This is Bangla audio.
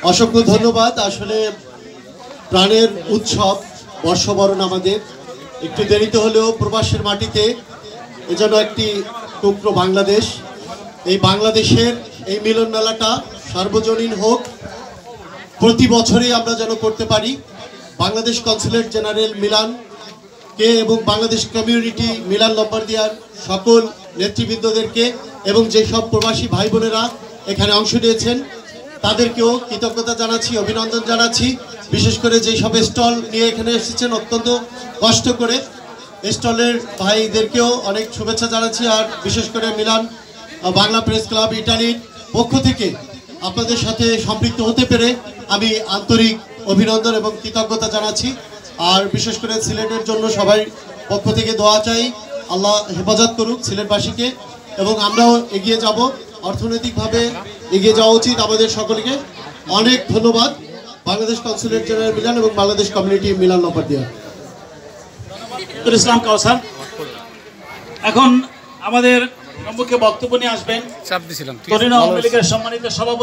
অসংখ্য ধন্যবাদ। আসলে প্রাণের উৎসব বর্ষবরণ আমাদের একটু দেরিতে হলেও প্রবাসের মাটিতে এজন্য একটি টুকরো বাংলাদেশ, এই বাংলাদেশের এই মিলন মেলাটা সার্বজনীন হোক, প্রতি বছরই আমরা যেন করতে পারি। বাংলাদেশ কনসুলেট জেনারেল মিলানকে এবং বাংলাদেশ কমিউনিটি মিলান লম্বার্দিয়ার সকল নেতৃবৃন্দদেরকে এবং যেসব প্রবাসী ভাই বোনেরা এখানে অংশ নিয়েছেন তাদেরকেও কৃতজ্ঞতা জানাচ্ছি, অভিনন্দন জানাচ্ছি। বিশেষ করে যেসব স্টল নিয়ে এখানে এসেছেন অত্যন্ত কষ্ট করে, স্টলের ভাইদেরকেও অনেক শুভেচ্ছা জানাচ্ছি। আর বিশেষ করে মিলান বাংলা প্রেস ক্লাব ইটালির পক্ষ থেকে আপনাদের সাথে সম্পৃক্ত হতে পেরে আমি আন্তরিক অভিনন্দন এবং কৃতজ্ঞতা জানাচ্ছি। আর বিশেষ করে সিলেটের জন্য সবাই পক্ষ থেকে দোয়া চাই, আল্লাহ হেফাজত করুক সিলেটবাসীকে, এবং আমরাও এগিয়ে যাব, অর্থনৈতিকভাবে এগিয়ে যাওয়া উচিত আমাদের সকলকে। অনেক ধন্যবাদ বাংলাদেশ কনসুলেট জেনারেল মিলান এবং বাংলাদেশ কমিউনিটি মিলান লম্বার্দিয়া। ইসলাম কাউসার এখন আমাদের সম্মুখে বক্তব্য নিয়ে আসবেন তরুণ আওয়ামী লীগের সম্মানিত সভাপতি